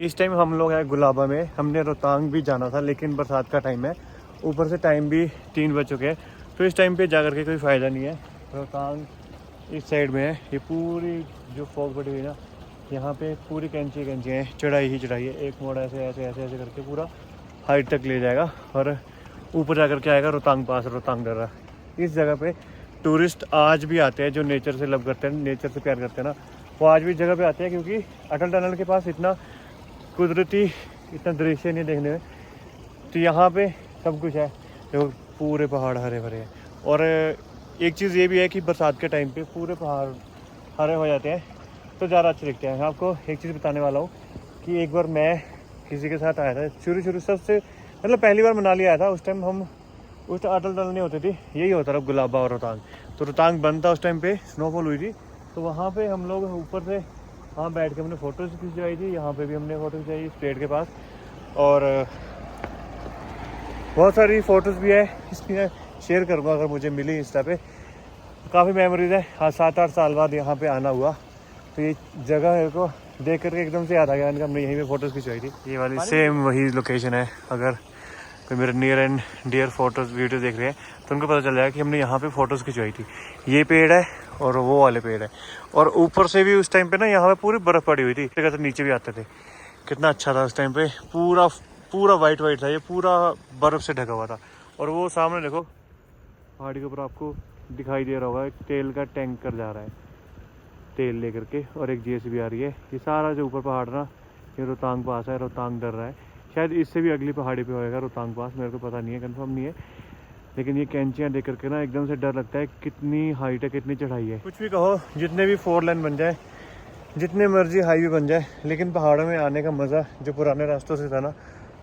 इस टाइम हम लोग हैं गुलाबा में। हमने रोहतांग भी जाना था लेकिन बरसात का टाइम है, ऊपर से टाइम भी 3 बज चुके हैं, तो इस टाइम पे जा कर के कोई फ़ायदा नहीं है। रोहतांग इस साइड में है, ये पूरी जो फॉग पड़ी हुई ना, यहाँ पे पूरी कैंची है, चढ़ाई ही चढ़ाई है। एक मोड़ ऐसे ऐसे ऐसे ऐसे करके पूरा हाइट तक ले जाएगा और ऊपर जा कर के आएगा रोहतांग पास, रोहतांग दर्रा। इस जगह पे टूरिस्ट आज भी आते हैं जो नेचर से लव करते हैं, नेचर से प्यार करते हैं ना, वो आज भी इस जगह पे आते हैं, क्योंकि अटल टनल के पास इतना कुदरती इतना दृश्य नहीं देखने में। तो यहाँ पे सब कुछ है, देखो पूरे पहाड़ हरे भरे हैं। और एक चीज़ ये भी है कि बरसात के टाइम पे पूरे पहाड़ हरे हो जाते हैं तो ज़्यादा अच्छे दिखते हैं। आपको एक चीज़ बताने वाला हूँ कि एक बार मैं किसी के साथ आया था, शुरू सबसे मतलब पहली बार मनाली आया था। उस टाइम हम उस अटल टनल नहीं होती थी, यही होता था गुलाबा और रोहतांग। तो रोहतांग बंद था उस टाइम पे, स्नोफॉल हुई थी, तो वहाँ पे हम लोग ऊपर से वहाँ बैठ के हमने फ़ोटोज़ खिंचवाई थी। यहाँ पे भी हमने फ़ोटो खिंचवाई इस पेड़ के पास, और बहुत सारी फ़ोटोज़ भी है, इसकी शेयर करूँगा अगर मुझे मिली इंस्टा पे। काफ़ी मेमोरीज है। हाँ, 7-8 साल बाद यहाँ पे आना हुआ, तो ये जगह है को देख करके एकदम से याद आ गया, इनका हमने यहीं पे फ़ोटोज़ खिंचवाई थी। ये वाली सेम वही लोकेशन है। अगर कोई मेरे near and dear photos video देख रहे हैं तो उनको पता चल जाएगा कि हमने यहाँ पे फ़ोटोज़ खिंचवाई थी। ये पेड़ है और वो वाले पेड़ है, और ऊपर से भी उस टाइम पे ना यहाँ पे पूरी बर्फ़ पड़ी हुई थी, जगह से नीचे भी आते थे। कितना अच्छा था उस टाइम पे, पूरा वाइट था, ये पूरा बर्फ़ से ढका हुआ था। और वो सामने देखो पहाड़ी के ऊपर आपको दिखाई दे रहा होगा, एक तेल का टैंकर जा रहा है तेल लेकर के, और एक JCB आ रही है। ये सारा जो ऊपर पहाड़ ना, ये रोहतांग पास है, रोहतांग दर्रा है। शायद इससे भी अगली पहाड़ी पे होएगा रोहतांग पास, मेरे को पता नहीं है, कंफर्म नहीं है। लेकिन ये कैंचियाँ देख करके ना एकदम से डर लगता है, कितनी हाइट है, कितनी चढ़ाई है। कुछ भी कहो, जितने भी 4 लेन बन जाए, जितने मर्जी हाईवे बन जाए, लेकिन पहाड़ों में आने का मज़ा जो पुराने रास्तों से था ना,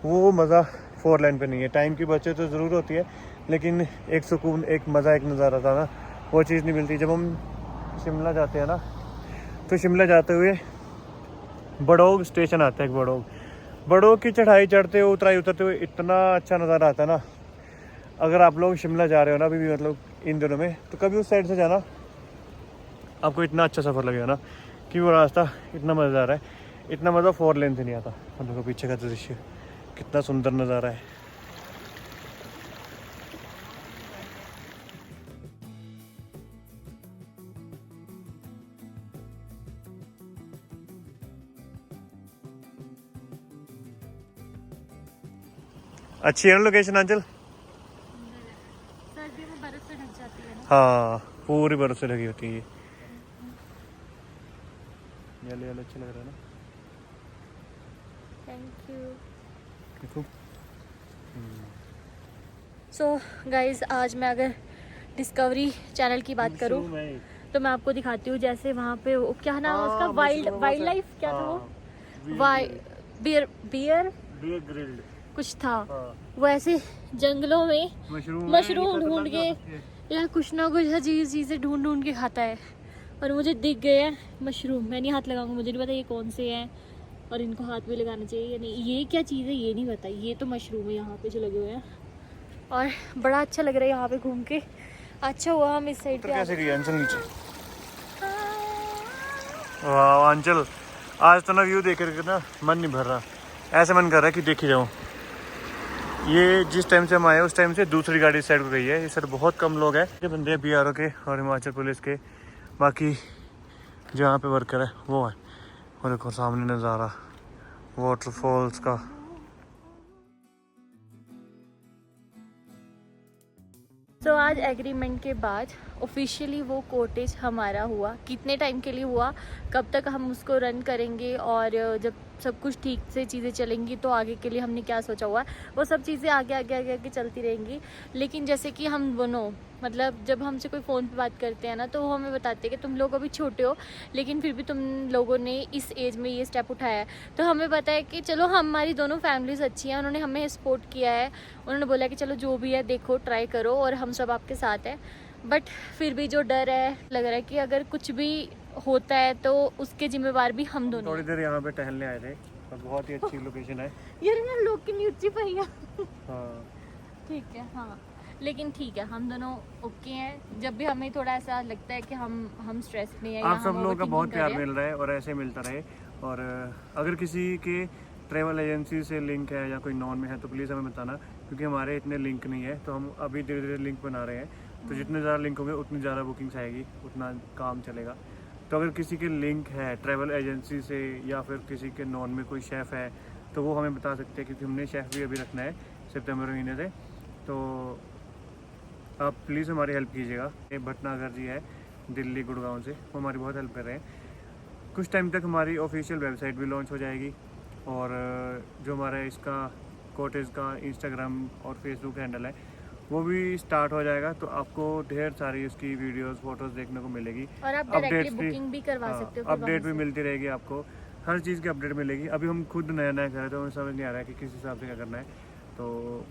वो मज़ा 4 लेन पे नहीं है। टाइम की बचत तो ज़रूर होती है, लेकिन एक सुकून, एक मज़ा, एक नज़ारा था ना, वो चीज़ नहीं मिलती। जब हम शिमला जाते हैं ना, तो शिमला जाते हुए बड़ोग स्टेशन आता है, एक बड़ोग की चढ़ाई चढ़ते हुए उतरते हुए इतना अच्छा नज़ारा आता है ना। अगर आप लोग शिमला जा रहे हो ना अभी भी, मतलब इन दिनों में, तो कभी उस साइड से जाना, आपको इतना अच्छा सफ़र लगेगा ना कि वो रास्ता इतना मज़ेदार है। इतना मज़ा 4 लेन से नहीं आता। और देखो पीछे का दृश्य कितना सुंदर नज़ारा है। अच्छी है ना लोकेशन अंचल? सर्दियों में बर्फ से ढक जाती है ना। हाँ, पूरी बर्फ से ढकी होती है। ये अच्छा लग रहा है ना। Thank you. देखो सो गाइज, आज मैं अगर डिस्कवरी चैनल की बात करूँ तो मैं आपको दिखाती हूँ। जैसे वहाँ पे क्या नाम है उसका, वाइल्ड लाइफ क्या था वो, बियर ग्रिल्ड कुछ था। वो ऐसे जंगलों में मशरूम ढूंढ के या कुछ ना कुछ अजीब चीज़ें ढूंढ के खाता है। और मुझे दिख गए हैं मशरूम, मैं नहीं हाथ लगाऊंगा, मुझे नहीं पता ये कौन से हैं और इनको हाथ भी लगाना चाहिए या नहीं। ये क्या चीज़ है ये नहीं पता। ये तो मशरूम है यहाँ पे जो लगे हुए हैं, और बड़ा अच्छा लग रहा है यहाँ पे घूम के। अच्छा हुआ हम इस साइड पे कैसे रही अंचल नीचे। वाह अंचल, आज तो ना व्यू देख करके ना मन नहीं भर रहा, ऐसा मन कर रहा है कि देख ही जाऊँ। ये जिस टाइम से हम आए उस टाइम से दूसरी गाड़ी इस साइड को गई है। इस साइड बहुत कम लोग हैं, ये बंदे हैं BRO के और हिमाचल पुलिस के, बाकी जो यहाँ पे वर्कर है वो है। और देखो सामने नज़ारा वाटरफॉल्स का। तो आज एग्रीमेंट के बाद ऑफिशियली वो कॉटेज हमारा हुआ। कितने टाइम के लिए हुआ, कब तक हम उसको रन करेंगे, और जब सब कुछ ठीक से चीज़ें चलेंगी तो आगे के लिए हमने क्या सोचा हुआ, वो सब चीज़ें आगे चलती रहेंगी। लेकिन जैसे कि हम दोनों, मतलब जब हमसे कोई फ़ोन पे बात करते हैं ना, तो वो हमें बताते हैं कि तुम लोग अभी छोटे हो, लेकिन फिर भी तुम लोगों ने इस एज में ये स्टेप उठाया है। तो हमें पता है कि चलो हमारी दोनों फैमिलीज़ अच्छी हैं, उन्होंने हमें सपोर्ट किया है। उन्होंने बोला कि चलो जो भी है देखो, ट्राई करो, और हम सब आपके साथ हैं। बट फिर भी जो डर है, लग रहा है कि अगर कुछ भी होता है तो उसके जिम्मेवार भी हम दोनों। थोड़ी देर यहाँ पे टहलने आए थे और बहुत ही अच्छी लोकेशन है यार मैं लोग की नीचे पहिया। हाँ ठीक है, हाँ, लेकिन ठीक है, हम दोनों ओके हैं। जब भी हमें थोड़ा ऐसा लगता है कि हम स्ट्रेस में हैं, आप सब लोगों का बहुत प्यार मिल रहा है और ऐसे मिलता रहे। और अगर किसी के ट्रैवल एजेंसी से लिंक है या कोई नॉन में है तो प्लीज़ हमें बताना, क्योंकि हमारे इतने लिंक नहीं है, तो हम अभी धीरे धीरे लिंक बना रहे हैं। तो जितने ज़्यादा लिंक होंगे उतनी ज़्यादा बुकिंग्स आएगी, उतना काम चलेगा। तो अगर किसी के लिंक है ट्रैवल एजेंसी से या फिर किसी के नॉन में कोई शेफ़ है तो वो हमें बता सकते हैं, क्योंकि हमने शेफ़ भी अभी रखना है सितंबर महीने से। तो आप प्लीज़ हमारी हेल्प कीजिएगा। ये भटनागर जी है दिल्ली गुड़गांव से, वो हमारी बहुत हेल्प कर रहे हैं। कुछ टाइम तक हमारी ऑफिशियल वेबसाइट भी लॉन्च हो जाएगी, और जो हमारा इसका कॉटेज का इंस्टाग्राम और फेसबुक हैंडल है वो भी स्टार्ट हो जाएगा। तो आपको ढेर सारी उसकी वीडियोस फोटोज़ देखने को मिलेगी, और आप डायरेक्टली बुकिंग भी करवा सकते हो। अपडेट भी मिलती रहेगी आपको, हर चीज़ की अपडेट मिलेगी। अभी हम खुद नया नया कर रहे थे, हमें समझ नहीं आ रहा है कि किस हिसाब से क्या करना है। तो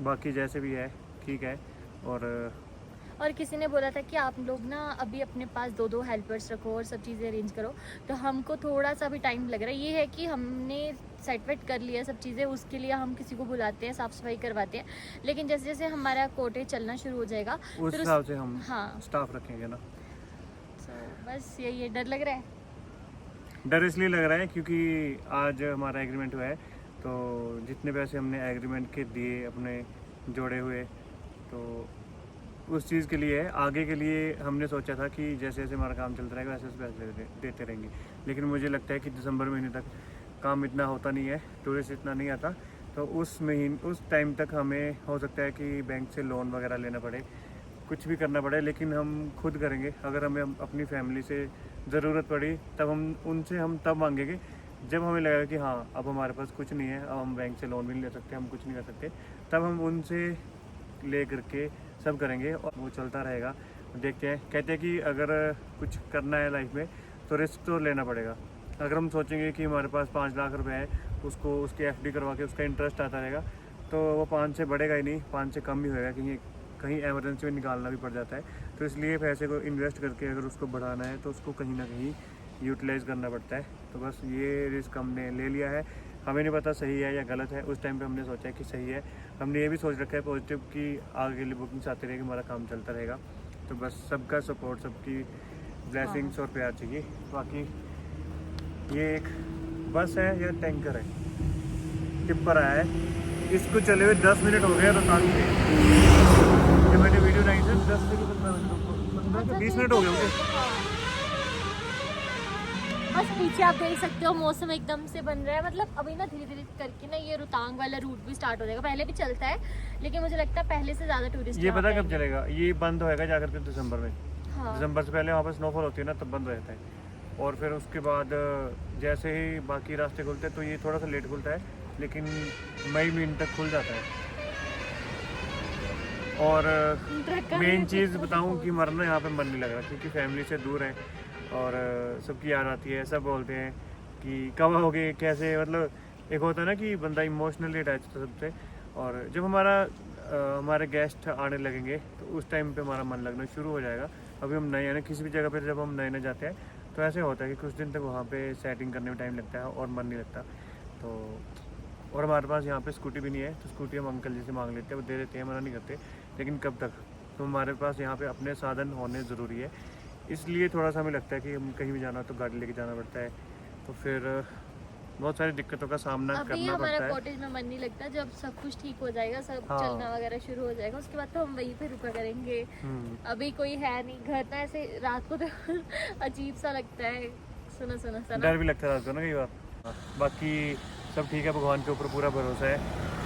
बाकी जैसे भी है ठीक है। और किसी ने बोला था कि आप लोग ना अभी अपने पास 2-2 हेल्पर्स रखो और सब चीज़ें अरेंज करो, तो हमको थोड़ा सा भी टाइम लग रहा है। ये है कि हमने सेट वेट कर लिया सब चीज़ें, उसके लिए हम किसी को बुलाते हैं, साफ़ सफाई करवाते हैं, लेकिन जैसे जैसे हमारा कोटे चलना शुरू हो जाएगा उस हिसाब से हम हाँ स्टाफ रखेंगे ना। तो बस यही है। डर लग रहा है? डर इसलिए लग रहा है क्योंकि आज हमारा एग्रीमेंट हुआ है, तो जितने पैसे हमने एग्रीमेंट के दिए अपने जोड़े हुए, तो उस चीज़ के लिए आगे के लिए हमने सोचा था कि जैसे जैसे हमारा काम चलता रहेगा वैसे वैसे पैसे देते रहेंगे। लेकिन मुझे लगता है कि दिसंबर महीने तक काम इतना होता नहीं है, टूरिस्ट इतना नहीं आता, तो उस टाइम तक हमें हो सकता है कि बैंक से लोन वगैरह लेना पड़े, कुछ भी करना पड़े, लेकिन हम खुद करेंगे। अगर हमें अपनी फैमिली से ज़रूरत पड़ी तब हम तब मांगेंगे जब हमें लगेगा कि हाँ अब हमारे पास कुछ नहीं है, अब हम बैंक से लोन भी नहीं ले सकते, हम कुछ नहीं कर सकते, तब हम उनसे ले करके सब करेंगे और वो चलता रहेगा। देखते हैं, कहते हैं कि अगर कुछ करना है लाइफ में तो रिस्क तो लेना पड़ेगा। अगर हम सोचेंगे कि हमारे पास 5 लाख रुपए है, उसकी एफडी करवा के उसका इंटरेस्ट आता रहेगा, तो वो 5 से बढ़ेगा ही नहीं, 5 से कम ही होएगा, कहीं एमरजेंसी में निकालना भी पड़ जाता है। तो इसलिए पैसे को इन्वेस्ट करके अगर उसको बढ़ाना है तो उसको कहीं ना कहीं यूटिलाइज़ करना पड़ता है। तो बस ये रिस्क हमने ले लिया है। हमें नहीं पता सही है या गलत है, उस टाइम पे हमने सोचा है कि सही है। हमने ये भी सोच रखा है पॉजिटिव कि आगे के लिए बुकिंग्स आती रहेगी, हमारा काम चलता रहेगा। तो बस सबका सपोर्ट, सबकी ब्लेसिंग्स और प्यार चाहिए। बाकी ये एक बस है या टैंकर है, टिप्पर आया है, इसको चले हुए 10 मिनट हो गए रोहतांग से। जब मैंने वीडियो बनाई थी 10 से 20 मिनट हो गए होंगे। बस पीछे आप देख सकते हो मौसम एकदम से बन रहा है, मतलब अभी ना धीरे धीरे करके ना ये रोहतांग वाला रूट भी स्टार्ट हो जाएगा। पहले भी चलता है लेकिन मुझे लगता है पहले से ज़्यादा टूरिस्ट ये पता कब चलेगा, ये बंद होएगा जाकर के दिसंबर में। हाँ। दिसंबर से पहले वहाँ पर स्नोफॉल होती है ना, तब बंद हो जाता है, और फिर उसके बाद जैसे ही बाकी रास्ते खुलते हैं तो ये थोड़ा सा लेट खुलता है, लेकिन मई महीने तक खुल जाता है। और मेन चीज़ बताऊँ कि मरना यहाँ पे मन नहीं लग रहा, क्योंकि फैमिली से दूर है और सबकी याद आती है। सब बोलते हैं कि कब आओगे, कैसे, मतलब एक होता है ना कि बंदा इमोशनली अटैच होता है सबसे। और जब हमारे गेस्ट आने लगेंगे तो उस टाइम पे हमारा मन लगना शुरू हो जाएगा। अभी हम नए हैं ना, किसी भी जगह पर जब हम नए नए जाते हैं तो ऐसे होता है कि कुछ दिन तक वहाँ पे सेटिंग करने में टाइम लगता है और मन नहीं लगता। तो और हमारे पास यहाँ पे स्कूटी भी नहीं है, तो स्कूटी हम अंकल जी से मांग लेते हैं, वो दे देते हैं, मना नहीं करते। लेकिन कब तक, तो हमारे पास यहाँ पे अपने साधन होने ज़रूरी है। इसलिए थोड़ा सा हमें लगता है कि हम कहीं भी जाना तो गाड़ी लेके जाना पड़ता है, तो फिर बहुत सारी दिक्कतों का सामना करना पड़ता है। हमारा कॉटेज में मन नहीं लगता, जब सब कुछ ठीक हो जाएगा, सब चलना वगैरह शुरू हो जाएगा, उसके बाद तो हम वहीं पे रुका करेंगे। अभी कोई है नहीं घर ना, ऐसे रात को तो अजीब सा लगता है, सुना डर भी लगता है रात को ना कई बार। बाकी सब ठीक है, भगवान के ऊपर पूरा भरोसा है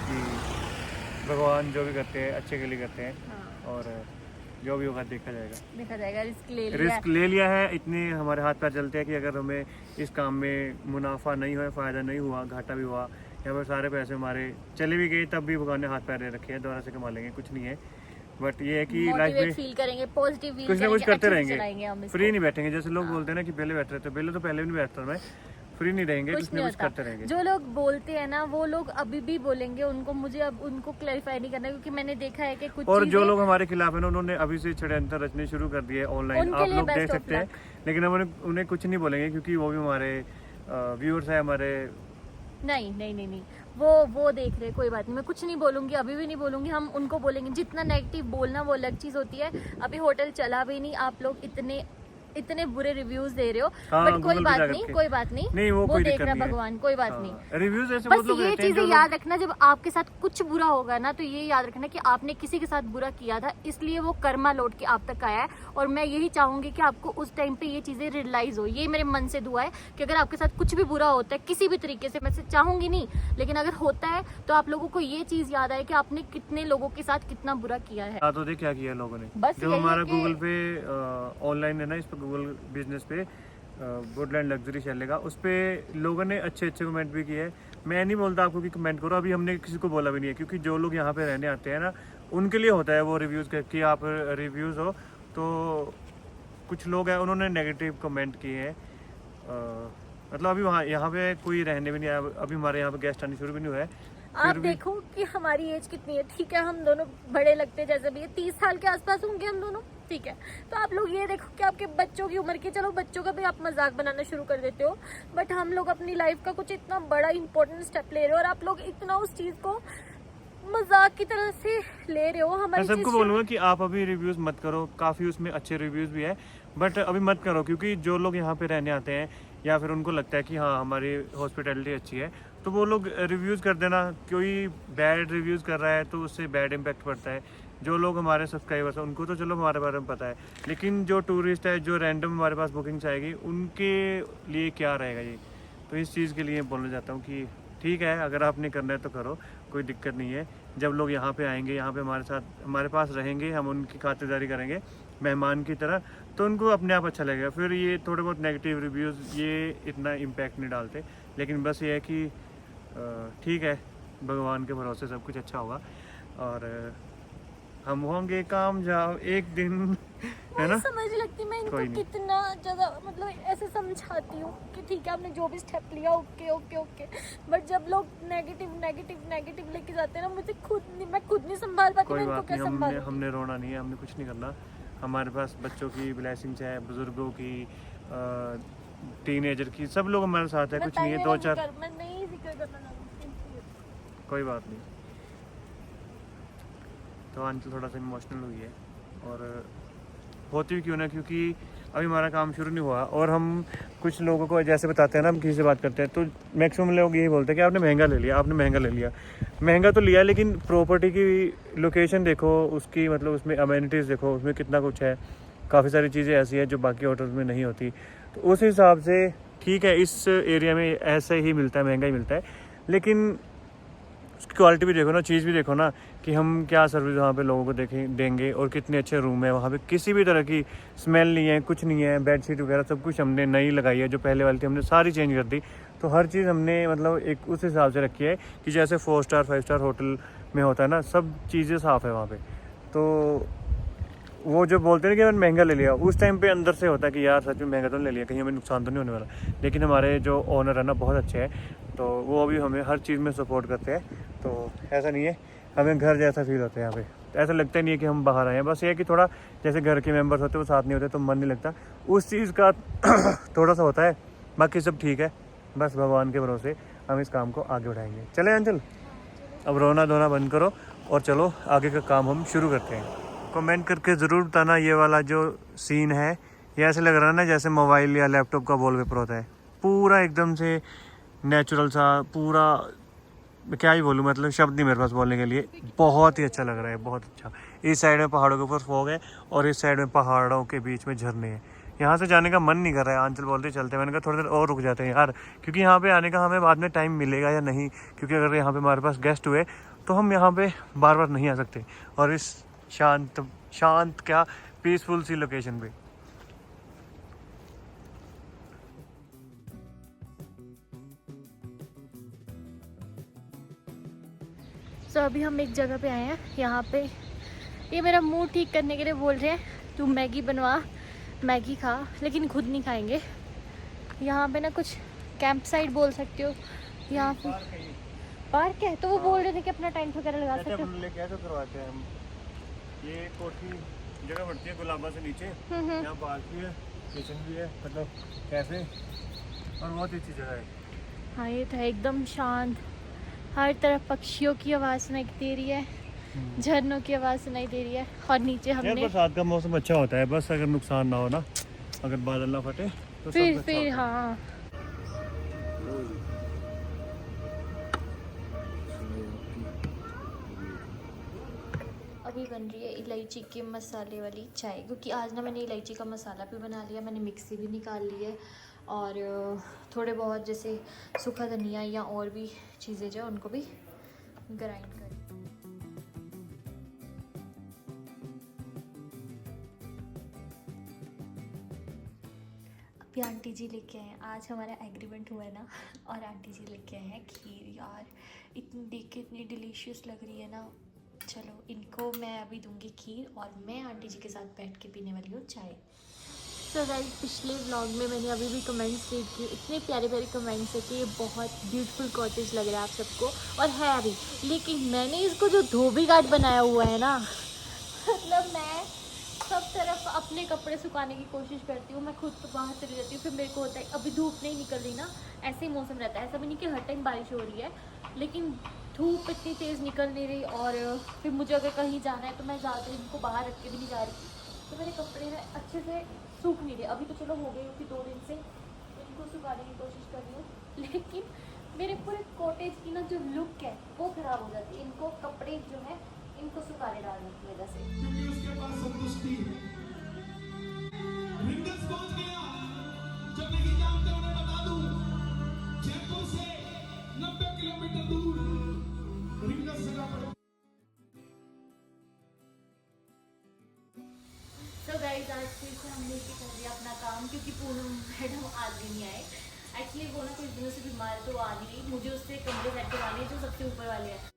कि भगवान जो भी करते हैं अच्छे के लिए करते हैं। हाँ। और जो भी होगा देखा जाएगा। रिस्क ले लिया है, इतने हमारे हाथ पैर चलते हैं कि अगर हमें इस काम में मुनाफा नहीं हुआ, फ़ायदा नहीं हुआ, घाटा भी हुआ, या फिर सारे पैसे हमारे चले भी गए, तब भी भगवान ने हाथ पैर दे रखे हैं, दोबारा से कमा लेंगे, कुछ नहीं है। बट ये है कि लाइफ में फील करेंगे, पॉजिटिव कुछ ना कुछ करते रहेंगे, फ्री नहीं बैठेंगे। जैसे लोग बोलते हैं ना कि पहले बैठ रहे थे, पहले भी नहीं बैठता मैं, फ्री नहीं रहेंगे, कुछ ना कुछ करते रहेंगे। जो लोग बोलते हैं ना वो लोग अभी भी बोलेंगे, मुझे अब उनको क्लैरिफाई नहीं करना, क्योंकि मैंने देखा है कि कुछ और जो लोग हमारे खिलाफ है ना, उन्होंने अभी से षड्यंत्र रचने शुरू कर दिए ऑनलाइन, आप लोग देख सकते हैं। लेकिन हम उन्हें कुछ नहीं बोलेंगे, क्योंकि वो भी हमारे व्यूअर्स है, हमारे नहीं वो देख रहे, कोई बात नहीं, मैं कुछ नहीं बोलूंगी, अभी भी नहीं बोलूंगी। हम उनको बोलेंगे, जितना नेगेटिव बोलना वो अलग चीज होती है। अभी होटल चला भी नहीं, आप लोग इतने इतने बुरे रिव्यूज दे रहे हो, हाँ, बट कोई Google पे बात जाकर नहीं, के। कोई बात नहीं, नहीं, वो कोई देख दिक्कत रहा नहीं है। भगवान, कोई बात नहीं। रिव्यूज ऐसे बहुत बस लोग ये रहते हैं चीजें जो याद रखना, जब आपके साथ कुछ बुरा होगा ना, तो ये याद रखना कि आपने किसी के साथ बुरा किया था, इसलिए वो कर्मा लौट के आप तक आया है। और मैं यही चाहूंगी कि आपको उस टाइम पे ये चीजें रियलाइज हो। ये मेरे मन से दुआ है कि अगर आपके साथ कुछ भी बुरा होता है किसी भी तरीके से, मैं चाहूंगी नहीं, लेकिन अगर होता है तो आप लोगों को ये चीज याद आए कि आपने कितने लोगों के साथ कितना बुरा किया है। हाँ, तो देख क्या किया लोगों ने। बस जो यही हमारा है कि- गूगल पे ऑनलाइन है ना, इस पे गूगल बिजनेस पे वुडलैंड लग्जरी चलेगा, उस पे लोगों ने अच्छे अच्छे कमेंट भी किए हैं। मैं नहीं बोलता आपको कि कमेंट करो, अभी हमने किसी को बोला भी नहीं है, क्योंकि जो लोग यहाँ पे रहने आते हैं ना, उनके लिए होता है वो रिव्यूज़ कि आप रिव्यूज़ हो। तो कुछ लोग हैं उन्होंने नेगेटिव कमेंट किए हैं, मतलब अभी वहाँ यहाँ पे कोई रहने भी नहीं आया, अभी हमारे यहाँ पे गेस्ट आने शुरू भी नहीं हुआ है। आप देखो कि हमारी एज कितनी है, ठीक है, हम दोनों बड़े लगते हैं, जैसे भी 30 साल के आसपास होंगे हम दोनों, ठीक है। तो आप लोग ये देखो कि आपके बच्चों की उम्र के, चलो बच्चों का भी आप मजाक बनाना शुरू कर देते हो, बट हम लोग अपनी लाइफ का कुछ इतना बड़ा इंपॉर्टेंट स्टेप ले रहे हो और आप लोग इतना उस चीज को मजाक की तरह से ले रहे हो। मैं हमारी सबको चीज़- बोलूँगा कि आप अभी रिव्यूज़ मत करो, काफ़ी उसमें अच्छे रिव्यूज़ भी है, बट अभी मत करो, क्योंकि जो लोग यहाँ पे रहने आते हैं या फिर उनको लगता है कि हाँ हमारी हॉस्पिटैलिटी अच्छी है, तो वो लोग रिव्यूज़ कर देना। कोई बैड रिव्यूज़ कर रहा है तो उससे बैड इम्पैक्ट पड़ता है। जो लोग हमारे सब्सक्राइबर्स हैं उनको तो चलो हमारे बारे में पता है, लेकिन जो टूरिस्ट है, जो रैंडम हमारे पास बुकिंग्स आएगी, उनके लिए क्या रहेगा ये। तो इस चीज़ के लिए बोलना चाहता हूँ कि ठीक है, अगर आपने करना है तो करो, कोई दिक्कत नहीं है। जब लोग यहाँ पे आएंगे, यहाँ पे हमारे साथ हमारे पास रहेंगे, हम उनकी खातिरदारी करेंगे मेहमान की तरह, तो उनको अपने आप अच्छा लगेगा। फिर ये थोड़े बहुत नेगेटिव रिव्यूज़ ये इतना इम्पैक्ट नहीं डालते, लेकिन बस ये है कि ठीक है, भगवान के भरोसे सब कुछ अच्छा होगा और हम होंगे कामयाब एक दिन, है ना। समझ लगती मैं इनको कोई नहीं। कितना ज्यादा मतलब ऐसे समझाती हूँ कि ठीक है आपने जो भी स्टेप लिया ओके ओके ओके, बट जब लोग नेगेटिव नेगेटिव नेगेटिव लेके जाते हैं ना, मुझे मैं खुद नहीं संभाल पाती, कोई मैं इनको बात नहीं, क्या संभालूं। हमने रोना नहीं है, हमने कुछ नहीं करना। हमारे पास बच्चों की ब्लेसिंग्स है, बुजुर्गों की, टीनेजर की, सब लोग हमारे साथ है। कुछ नहीं है, 2-4 मैं नहीं जिक्र करना चाहती। कोई बात नहीं। तो अंचल थोड़ा सा इमोशनल हुई है, और होती भी क्यों ना, क्योंकि अभी हमारा काम शुरू नहीं हुआ और हम कुछ लोगों को जैसे बताते हैं ना, हम किसी से बात करते हैं तो मैक्सिमम लोग यही बोलते हैं कि आपने महंगा ले लिया, आपने महंगा ले लिया। महंगा तो लिया, लेकिन प्रॉपर्टी की लोकेशन देखो, उसकी मतलब उसमें अमेनिटीज़ देखो, उसमें कितना कुछ है। काफ़ी सारी चीज़ें ऐसी हैं जो बाकी होटल्स में नहीं होती, तो उस हिसाब से ठीक है, इस एरिया में ऐसे ही मिलता है, महंगा ही मिलता है, लेकिन उसकी क्वालिटी भी देखो ना, चीज़ भी देखो ना, कि हम क्या सर्विस वहाँ पे लोगों को देंगे, और कितने अच्छे रूम है वहाँ पे, किसी भी तरह की स्मेल नहीं है, कुछ नहीं है। बेडशीट वगैरह सब कुछ हमने नई लगाई है, जो पहले वाली थी हमने सारी चेंज कर दी। तो हर चीज़ हमने मतलब एक उस हिसाब से रखी है कि जैसे 4 स्टार 5 स्टार होटल में होता है ना, सब चीज़ें साफ़ है वहाँ पर। तो वो जो बोलते हैं कि मैंने महंगा ले लिया, उस टाइम पे अंदर से होता है कि यार सच में महंगा तो नहीं ले लिया, कहीं हमें नुकसान तो नहीं होने वाला। लेकिन हमारे जो ओनर है ना, बहुत अच्छे हैं, तो वो अभी हमें हर चीज़ में सपोर्ट करते हैं। तो ऐसा नहीं है, हमें घर जैसा फील होता है यहाँ पे, ऐसा लगता ही नहीं है कि हम बाहर आए हैं। बस ये है कि थोड़ा जैसे घर के मेंबर्स होते हैं वो साथ नहीं होते तो मन नहीं लगता, उस चीज़ का थोड़ा सा होता है। बाकी सब ठीक है, बस भगवान के भरोसे हम इस काम को आगे बढ़ाएंगे। चले अंचल, अब रोना धोना बंद करो और चलो आगे का काम हम शुरू करते हैं। कमेंट करके ज़रूर बताना, ये वाला जो सीन है ये ऐसे लग रहा है ना जैसे मोबाइल या लैपटॉप का वॉलपेपर होता है, पूरा एकदम से नेचुरल सा, पूरा क्या ही बोलूँ, मतलब शब्द नहीं मेरे पास बोलने के लिए। बहुत ही अच्छा लग रहा है, बहुत अच्छा। इस साइड में पहाड़ों के ऊपर फॉग है और इस साइड में पहाड़ों के बीच में झरने हैं। यहाँ से जाने का मन नहीं कर रहा है, आंचल बोलते चलते, मैंने कहा थोड़ी देर और रुक जाते हैं यार, क्योंकि यहाँ पे आने का हमें बाद में टाइम मिलेगा या नहीं, क्योंकि अगर यहाँ पे हमारे पास गेस्ट हुए तो हम यहाँ पे बार बार नहीं आ सकते, और इस शांत क्या पीसफुल सी लोकेशन पे। तो अभी हम एक जगह पे आए हैं, यहाँ पे ये मेरा मूड ठीक करने के लिए बोल रहे हैं तू मैगी बनवा, मैगी खा, लेकिन खुद नहीं खाएंगे। यहाँ पे ना कुछ कैंप साइट बोल सकते हो, यहाँ पे पार्क है, तो वो बोल रहे थे कि अपना टेंट वगैरह लगा सकते हो। लेके तो करवाते हैं हम। ये कोठी जगह पड़ती है गुलाबा से नीचे, यहाँ पार्क भी है, किचन भी है, मतलब कैफे, और बहुत अच्छी जगह है। हाँ ये तो है, एकदम शांत, हर तरफ पक्षियों की आवाज़ सुनाई दे रही है, झरनों की आवाज़ सुनाई दे रही है, और नीचे यार हमने बरसात का मौसम अच्छा होता है, बस अगर नुकसान ना हो ना अगर बादल ना फटे तो सब फिर अच्छा फिर होता है। हाँ। अभी बन रही है इलायची के मसाले वाली चाय, क्योंकि आज ना मैंने इलायची का मसाला भी बना लिया, मैंने मिक्सी भी निकाल ली है और थोड़े बहुत जैसे सूखा धनिया या और भी चीज़ें जो उनको भी ग्राइंड कर। अभी आंटी जी लेके आए हैं, आज हमारा एग्रीमेंट हुआ है ना, और आंटी जी लेके आए हैं खीर। यार इतनी देख के इतनी डिलीशियस लग रही है ना। चलो इनको मैं अभी दूंगी खीर और मैं आंटी जी के साथ बैठ के पीने वाली हूँ चाय। तो गाइस पिछले व्लॉग में मैंने अभी भी कमेंट्स रीड किए, इतने प्यारे प्यारे कमेंट्स है कि ये बहुत ब्यूटीफुल कॉटेज लग रहा है आप सबको, और है अभी। लेकिन मैंने इसको जो धोबी घाट बनाया हुआ है ना, मतलब मैं सब तरफ अपने कपड़े सुखाने की कोशिश करती हूँ। मैं खुद तो बाहर चली जाती हूँ, फिर मेरे को होता है अभी धूप नहीं निकल रही ना, ऐसे ही मौसम रहता है। ऐसा भी नहीं कि हर टाइम बारिश हो रही है, लेकिन धूप इतनी तेज़ निकल नहीं रही, और फिर मुझे अगर कहीं जाना है तो मैं ज़्यादा इनको बाहर रख के भी नहीं जा रही, तो मेरे कपड़े ना अच्छे से सूख नहीं रहे। अभी तो चलो हो गई क्योंकि 2 दिन से इनको सुखाने की कोशिश कर रही हूँ, लेकिन मेरे पूरे कॉटेज की ना जो लुक है वो ख़राब हो जाती है इनको कपड़े जो है इनको सुखाने डालने की वजह से। क्योंकि उसके पास संतुष्टि है। रिंगस पहुंच गया, जो नहीं जानते उन्हें बता दूं, जयपुर से 90 किलोमीटर दूर रिंगस जगह पर। तो गाइस आज फिर से हम लेके कर दिया अपना काम, क्योंकि पूनम मैडम आज भी नहीं आए। एक्चुअली वो ना कुछ दिनों से बीमार है तो आ नहीं रही, मुझे उससे कमरे सेट करवाने जो सबसे ऊपर वाले हैं।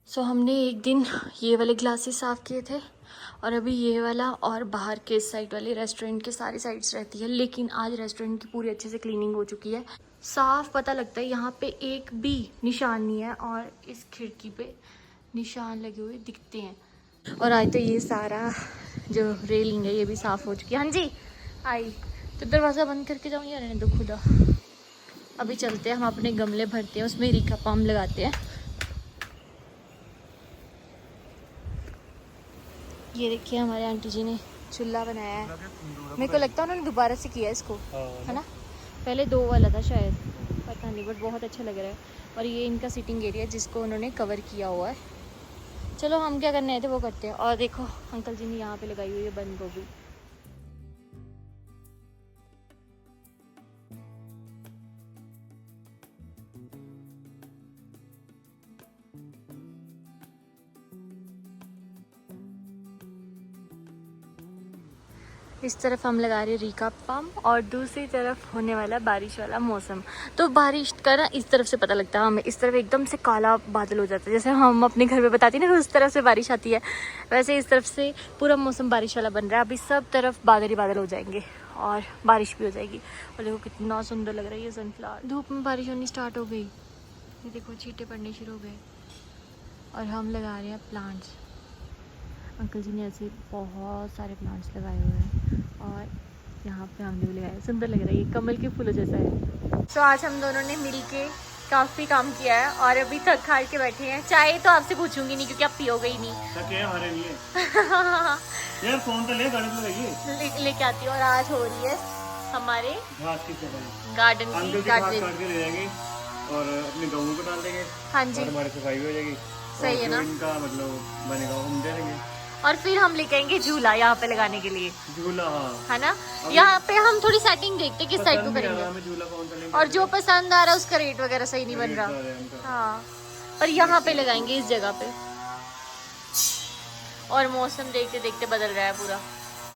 सो हमने एक दिन ये वाले ग्लासेस साफ़ किए थे, और अभी ये वाला, और बाहर के साइड वाले रेस्टोरेंट के सारी साइड्स रहती है। लेकिन आज रेस्टोरेंट की पूरी अच्छे से क्लीनिंग हो चुकी है, साफ पता लगता है यहाँ पे एक भी निशान नहीं है, और इस खिड़की पे निशान लगे हुए दिखते हैं। और आज तो ये सारा जो रेलिंग है ये भी साफ़ हो चुकी है। हाँ जी आई, तो दरवाज़ा बंद करके जाऊँ या रहने दो खुदा। अभी चलते हैं, हम अपने गमले भरते हैं, उसमें रीका पाम लगाते हैं। ये देखिए हमारे आंटी जी ने चूल्हा बनाया है, मेरे को लगता है उन्होंने दोबारा से किया है इसको, है ना। पहले 2 वाला था शायद, पता नहीं, बट बहुत अच्छा लग रहा है। और ये इनका सिटिंग एरिया जिसको उन्होंने कवर किया हुआ है। चलो हम क्या करने आए थे वो करते हैं। और देखो अंकल जी ने यहाँ पे लगाई हुई है बंद गोभी। इस तरफ हम लगा रहे रीका पाम, और दूसरी तरफ होने वाला बारिश वाला मौसम। तो बारिश का ना इस तरफ से पता लगता है हमें, इस तरफ एकदम से काला बादल हो जाता है, जैसे हम अपने घर में बताते हैं ना उस तरफ से बारिश आती है, वैसे इस तरफ से पूरा मौसम बारिश वाला बन रहा है। अभी सब तरफ बादल ही बादल हो जाएंगे और बारिश भी हो जाएगी। और देखो कितना सुंदर लग रहा है ये सनफ्लावर। धूप में बारिश होनी स्टार्ट हो गई, ये देखो छींटे पड़ने शुरू हो गए। और हम लगा रहे हैं प्लांट्स। अंकल जी ने ऐसे बहुत सारे प्लांट्स लगाए हुए हैं और यहाँ पे हमने भी लगाया। सुंदर लग रहा है, ये कमल के फूलों जैसा है। तो आज हम दोनों ने मिल के काफ़ी काम किया है और अभी थक हार के बैठे हैं। चाय तो आपसे पूछूंगी नहीं क्योंकि आप पियोगे ही नहीं। हमारे लिए यार फोन तो ले, गाड़ी में लगी लेके आती हूँ। और आज हो रही है हमारे घास की सफाई, गार्डन की अंकल घास काट के ले जाएंगे और अपने गाँव को डाल देंगे। हाँ जी, और हमारी सफाई हो जाएगी। सही है ना। इनका मतलब बनेगा हम दे देंगे। और फिर हम लेके आएंगे झूला यहाँ पे लगाने के लिए, झूला, हाँ है ना। यहाँ पे हम थोड़ी सेटिंग देखते किस साइड को करेंगे, झूला कौन सा लेंगे और जो पसंद आ रहा है उसका रेट वगैरह सही नहीं बन रहा। हाँ, पर यहाँ पे लगाएंगे इस जगह पे। और मौसम देखते देखते बदल रहा है पूरा।